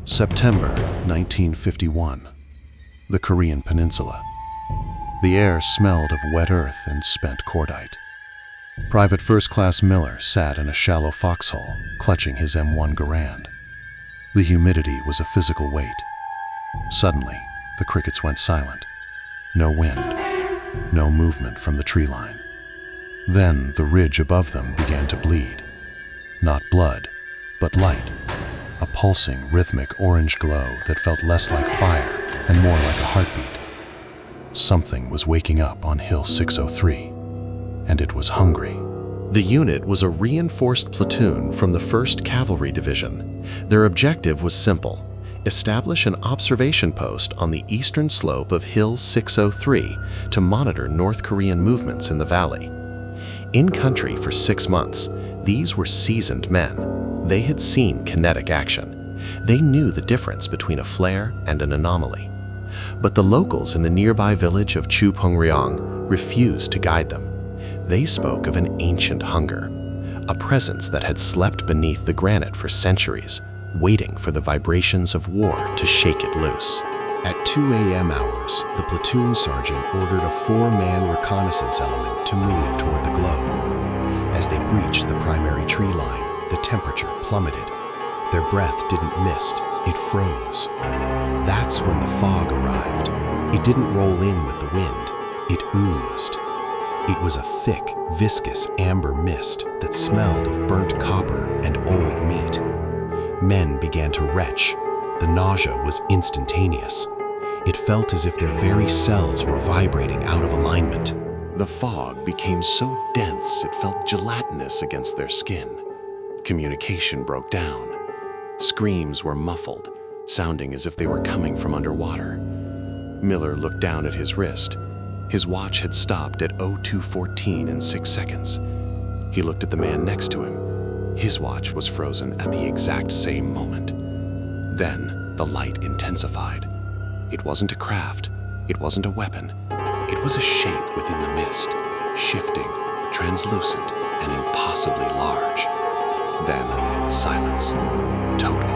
September 1951. The Korean Peninsula. The air smelled of wet earth and spent cordite. Private First Class Miller sat in a shallow foxhole, clutching his M1 Garand. The humidity was a physical weight. Suddenly, the crickets went silent. No wind, no movement from the tree line. Then the ridge above them began to bleed. Not blood, but light. A pulsing, rhythmic orange glow that felt less like fire and more like a heartbeat. Something was waking up on Hill 603, and it was hungry. The unit was a reinforced platoon from the 1st Cavalry Division. Their objective was simple: establish an observation post on the eastern slope of Hill 603 to monitor North Korean movements in the valley. In country for 6 months, these were seasoned men. They had seen kinetic action. They knew the difference between a flare and an anomaly. But the locals in the nearby village of Chupongryong refused to guide them. They spoke of an ancient hunger, a presence that had slept beneath the granite for centuries, waiting for the vibrations of war to shake it loose. At 2 a.m. hours, the platoon sergeant ordered a 4-man reconnaissance element to move toward the glow. As they breached the primary tree line, the temperature plummeted. Their breath didn't mist, it froze. That's when the fog arrived. It didn't roll in with the wind, it oozed. It was a thick, viscous amber mist that smelled of burnt copper and old meat. Men began to retch. The nausea was instantaneous. It felt as if their very cells were vibrating out of alignment. The fog became so dense it felt gelatinous against their skin. Communication broke down. Screams were muffled, sounding as if they were coming from underwater. Miller looked down at his wrist. His watch had stopped at 02:14 and 6 seconds. He looked at the man next to him. His watch was frozen at the exact same moment. Then the light intensified. It wasn't a craft. It wasn't a weapon. It was a shape within the mist, shifting, translucent, and impossibly large. Then silence. Total,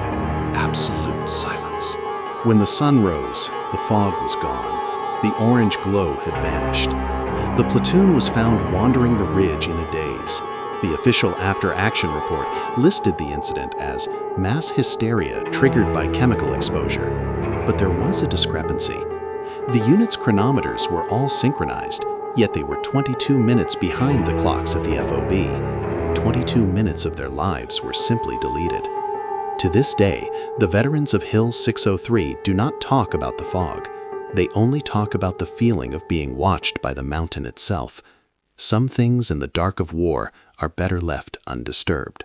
absolute silence. When the sun rose, the fog was gone. The orange glow had vanished. The platoon was found wandering the ridge in a daze. The official after-action report listed the incident as mass hysteria triggered by chemical exposure. But there was a discrepancy. The unit's chronometers were all synchronized, yet they were 22 minutes behind the clocks at the FOB. 22 minutes of their lives were simply deleted. To this day, the veterans of Hill 603 do not talk about the fog. They only talk about the feeling of being watched by the mountain itself. Some things in the dark of war are better left undisturbed.